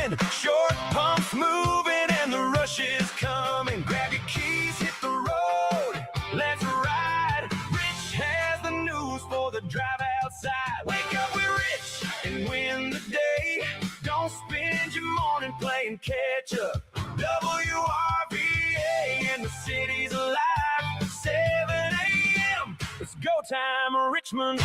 coming. Short pumps moving and the rush is coming. Grab your keys, hit the road. Let's ride. Rich has the news for the drive outside. Wake up with Rich and win the day. Don't spend your morning playing catch up. WRVA and the city's alive. 7 a.m. It's go time, Richmond.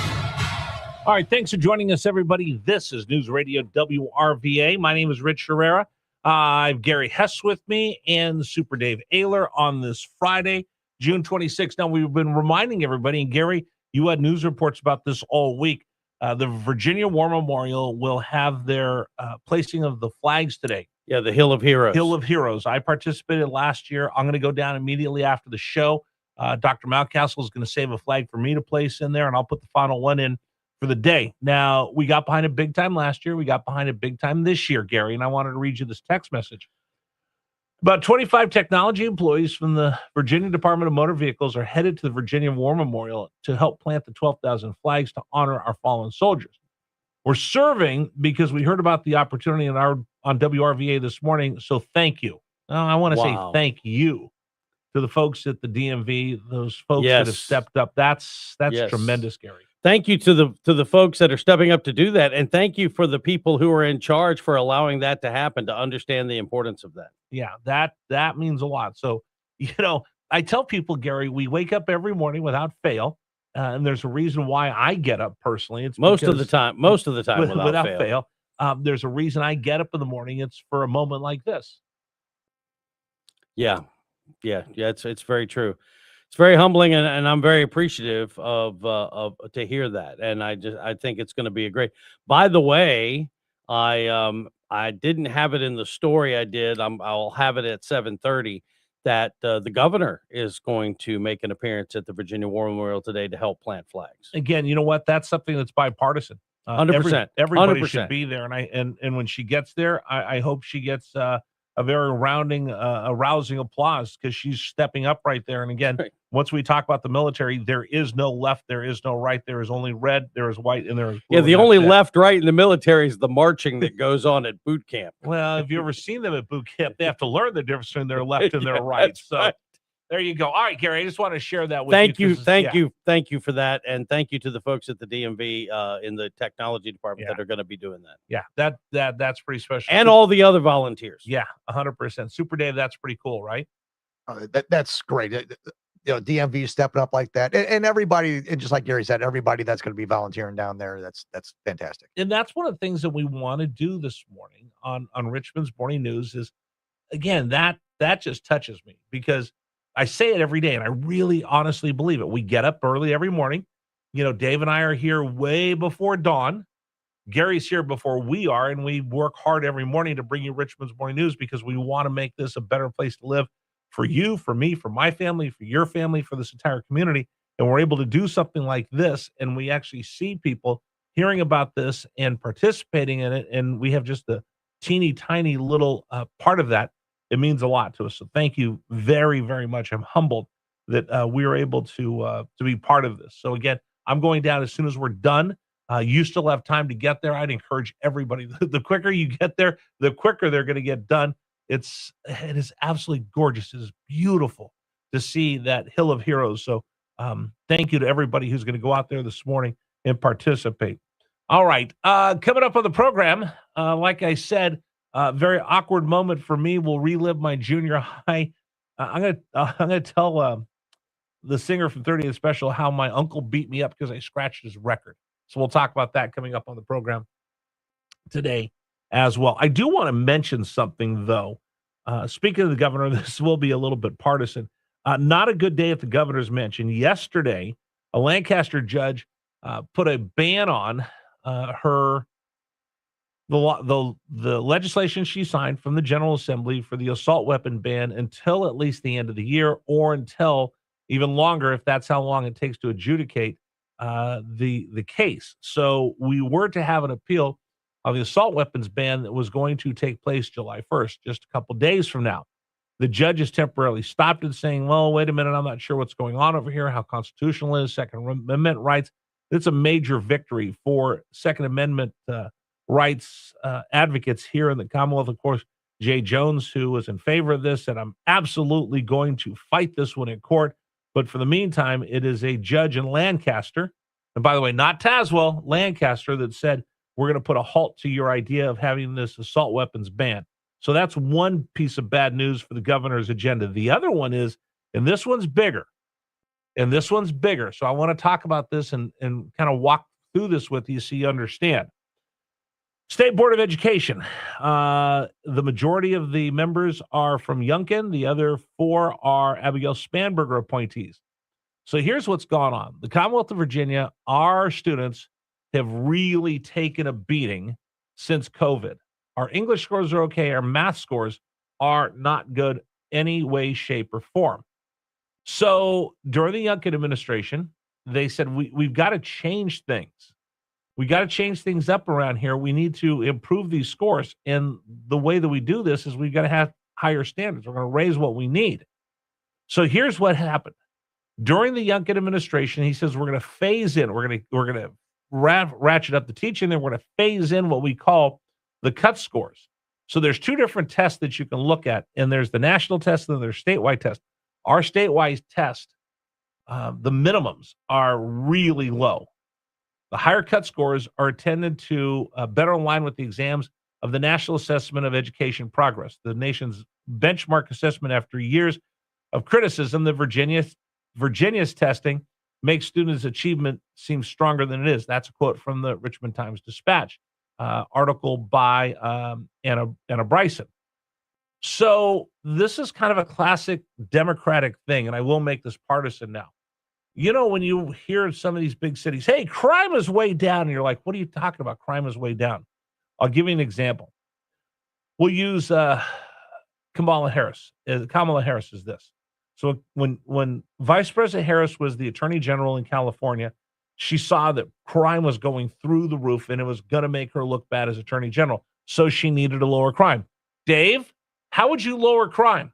All right, thanks for joining us, everybody. This is News Radio WRVA. My name is Rich Herrera. I have Gary Hess with me and Super Dave Ayler on this Friday, June 26th. Now, we've been reminding everybody, and Gary, you had news reports about this all week. The Virginia War Memorial will have their placing of the flags today. Yeah, the Hill of Heroes. Hill of Heroes. I participated last year. I'm going to go down immediately after the show. Dr. Mountcastle is going to save a flag for me to place in there, and I'll put the final one in for the day. Now, we got behind it big time last year. We got behind it big time this year, Gary, and I wanted to read you this text message. About 25 technology employees from the Virginia Department of Motor Vehicles are headed to the Virginia War Memorial to help plant the 12,000 flags to honor our fallen soldiers. We're serving because we heard about the opportunity on WRVA this morning, so thank you. I want to say thank you to the folks at the DMV, those folks that have stepped up. That's tremendous, Gary. Thank you to the folks that are stepping up to do that, and thank you for the people who are in charge for allowing that to happen, to understand the importance of that. Yeah, that means a lot. So, I tell people, Gary, we wake up every morning without fail, and there's a reason why I get up personally. It's most of the time without fail. There's a reason I get up in the morning. It's for a moment like this. Yeah, it's very true. It's very humbling, and I'm very appreciative of to hear that. And I think it's going to be a great. By the way, I didn't have it in the story I did. I'll have it at 7:30. That the governor is going to make an appearance at the Virginia War Memorial today to help plant flags. Again, you know what? That's something that's bipartisan. 100%. Everybody 100%. should be there, and when she gets there, I hope she gets a very rousing applause, because she's stepping up right there. And again, once we talk about the military, there is no left, there is no right, there is only red, there is white, and there is blue. Yeah, the only left, right in the military is the marching that goes on at boot camp. Well, have you ever seen them at boot camp? They have to learn the difference between their left and their right. So right. There you go. All right, Gary, I just want to share that with you. Thank you for that, and thank you to the folks at the DMV in the technology department that are going to be doing that. Yeah, that's pretty special. And all the other volunteers. Yeah, 100%. Super Dave, that's pretty cool, right? That's great. DMV stepping up like that, and everybody, and just like Gary said, everybody that's going to be volunteering down there, that's fantastic. And that's one of the things that we want to do this morning on Richmond's Morning News is, again, that just touches me, because I say it every day, and I really honestly believe it. We get up early every morning. Dave and I are here way before dawn. Gary's here before we are, and we work hard every morning to bring you Richmond's Morning News, because we want to make this a better place to live for you, for me, for my family, for your family, for this entire community. And we're able to do something like this, and we actually see people hearing about this and participating in it, and we have just a teeny tiny little part of that. It means a lot to us. So thank you very, very much. I'm humbled that we were able to be part of this. So again, I'm going down as soon as we're done. You still have time to get there. I'd encourage everybody. The quicker you get there, the quicker they're going to get done. It is absolutely gorgeous. It is beautiful to see that Hill of Heroes. So thank you to everybody who's going to go out there this morning and participate. All right. Coming up on the program, like I said, very awkward moment for me. We'll relive my junior high. I'm gonna tell the singer from 30th Special how my uncle beat me up because I scratched his record. So we'll talk about that coming up on the program today as well. I do want to mention something, though. Speaking of the governor, this will be a little bit partisan. Not a good day at the governor's mansion. Yesterday, a Lancaster judge put a ban on the legislation she signed from the General Assembly for the assault weapon ban until at least the end of the year, or until even longer, if that's how long it takes to adjudicate the case. So we were to have an appeal of the assault weapons ban that was going to take place July 1st, just a couple days from now. The judge has temporarily stopped it, saying, well, wait a minute, I'm not sure what's going on over here, how constitutional it is, Second Amendment rights. It's a major victory for Second Amendment rights advocates here in the Commonwealth. Of course, Jay Jones, who was in favor of this, said, I'm absolutely going to fight this one in court. But for the meantime, it is a judge in Lancaster, and by the way, not Tazewell, Lancaster, that said, we're going to put a halt to your idea of having this assault weapons ban. So that's one piece of bad news for the governor's agenda. The other one is, and this one's bigger, So I want to talk about this and kind of walk through this with you so you understand. State Board of Education. The majority of the members are from Yunkin. The other 4 are Abigail Spanberger appointees. So here's what's gone on. The Commonwealth of Virginia, our students have really taken a beating since COVID. Our English scores are okay. Our math scores are not good any way, shape, or form. So during the Yunkin administration, they said, we've got to change things. We got to change things up around here. We need to improve these scores. And the way that we do this is we've got to have higher standards. We're going to raise what we need. So here's what happened. During the Yunkin administration, he says, we're going to phase in. We're going to ratchet up the teaching. Then we're going to phase in what we call the cut scores. So there's 2 different tests that you can look at. And there's the national test and there's statewide test. Our statewide test, the minimums are really low. The higher cut scores are intended to better align with the exams of the National Assessment of Education Progress, the nation's benchmark assessment. After years of criticism that Virginia's testing makes students' achievement seem stronger than it is. That's a quote from the Richmond Times-Dispatch article by Anna Bryson. So this is kind of a classic Democratic thing, and I will make this partisan now. You know, when you hear some of these big cities, hey, crime is way down, and you're like, what are you talking about? Crime is way down. I'll give you an example. We'll use Kamala Harris. Kamala Harris is this. So when Vice President Harris was the Attorney General in California, she saw that crime was going through the roof, and it was going to make her look bad as Attorney General. So she needed to lower crime. Dave, how would you lower crime?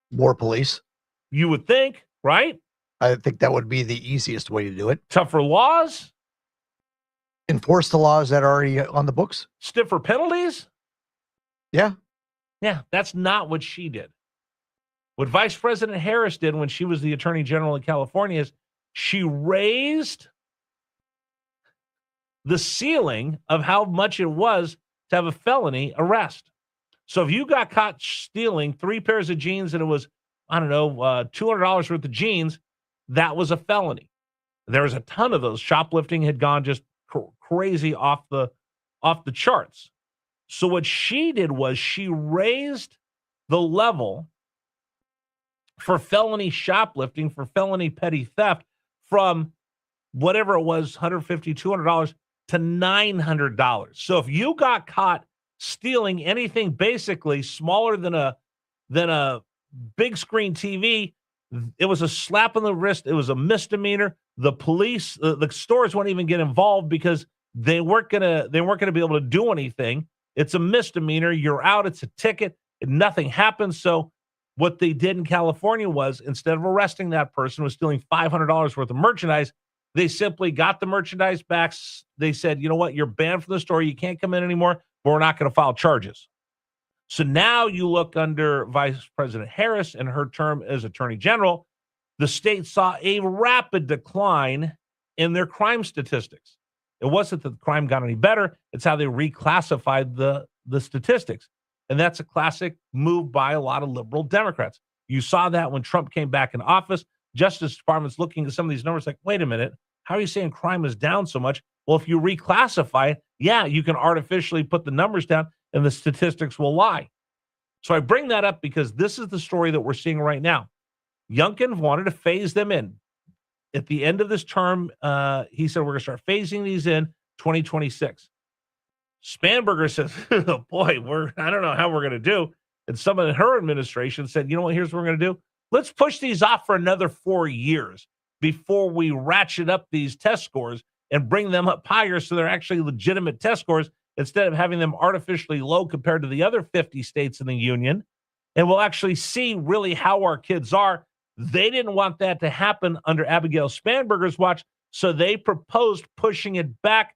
More police. You would think, right? I think that would be the easiest way to do it. Tougher laws? Enforce the laws that are already on the books. Stiffer penalties? Yeah. Yeah, that's not what she did. What Vice President Harris did when she was the Attorney General in California is she raised the ceiling of how much it was to have a felony arrest. So if you got caught stealing 3 pairs of jeans and it was, I don't know, $200 worth of jeans, that was a felony. There was a ton of those. Shoplifting had gone just crazy off the charts. So what she did was she raised the level for felony shoplifting, for felony petty theft, from whatever it was, $150, $200 to $900. So if you got caught stealing anything basically smaller than a big screen TV, it was a slap on the wrist. It was a misdemeanor. The police, the stores wouldn't even get involved because they weren't gonna be able to do anything. It's a misdemeanor. You're out. It's a ticket. And nothing happens. So what they did in California was, instead of arresting that person who was stealing $500 worth of merchandise, they simply got the merchandise back. They said, you know what? You're banned from the store. You can't come in anymore, but we're not going to file charges. So now you look under Vice President Harris and her term as Attorney General, the state saw a rapid decline in their crime statistics. It wasn't that the crime got any better. It's how they reclassified the statistics. And that's a classic move by a lot of liberal Democrats. You saw that when Trump came back in office. Justice Department's looking at some of these numbers like, wait a minute, how are you saying crime is down so much? Well, if you reclassify it, yeah, you can artificially put the numbers down and the statistics will lie. So I bring that up because this is the story that we're seeing right now. Youngkin wanted to phase them in. At the end of this term, he said, we're going to start phasing these in 2026. Spanberger says, oh boy, I don't know how we're going to do. And someone in her administration said, you know what, here's what we're going to do. Let's push these off for another 4 years before we ratchet up these test scores and bring them up higher so they're actually legitimate test scores instead of having them artificially low compared to the other 50 states in the union. And we'll actually see really how our kids are. They didn't want that to happen under Abigail Spanberger's watch, so they proposed pushing it back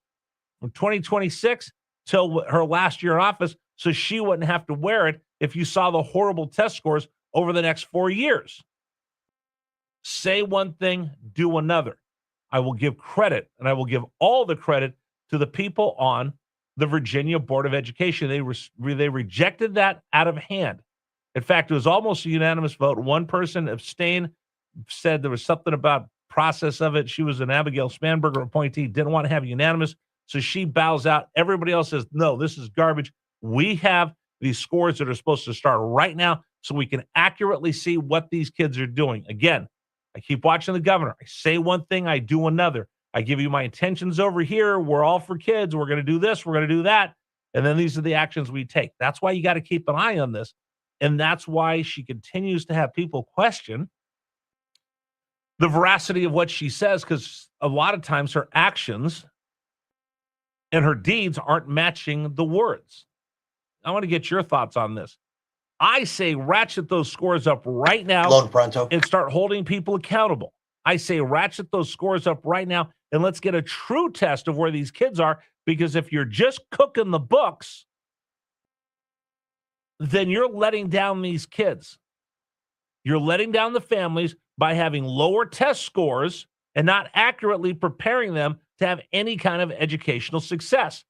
from 2026 till her last year in office so she wouldn't have to wear it if you saw the horrible test scores over the next 4 years. Say one thing, do another. I will give credit, and I will give all the credit to the people on the Virginia Board of Education. They rejected that out of hand. In fact, it was almost a unanimous vote. One person abstained, said there was something about process of it. She was an Abigail Spanberger appointee, didn't want to have unanimous, so she bows out. Everybody else says, no, this is garbage. We have these scores that are supposed to start right now so we can accurately see what these kids are doing. Again, I keep watching the governor. I say one thing, I do another. I give you my intentions over here. We're all for kids. We're going to do this. We're going to do that. And then these are the actions we take. That's why you got to keep an eye on this. And that's why she continues to have people question the veracity of what she says, because a lot of times her actions and her deeds aren't matching the words. I want to get your thoughts on this. I say ratchet those scores up right now and start holding people accountable. I say ratchet those scores up right now and let's get a true test of where these kids are, because if you're just cooking the books, then you're letting down these kids. You're letting down the families by having lower test scores and not accurately preparing them to have any kind of educational success.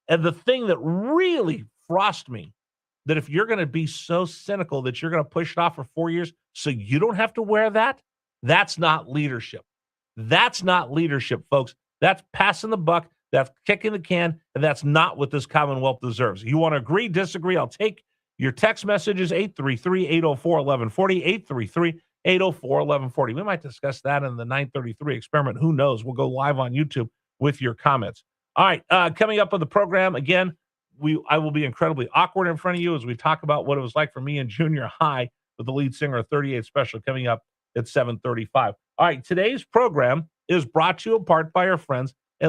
And the thing that really frosts me, that if you're going to be so cynical that you're going to push it off for 4 years so you don't have to wear that, that's not leadership. That's not leadership, folks. That's passing the buck. That's kicking the can. And that's not what this Commonwealth deserves. You want to agree, disagree? I'll take your text messages, 833-804-1140, 833-804-1140. We might discuss that in the 933 experiment. Who knows? We'll go live on YouTube with your comments. All right, coming up on the program, again, I will be incredibly awkward in front of you as we talk about what it was like for me in junior high with the lead singer of 38 Special coming up at 7:35. All right, today's program is brought to you in part by our friends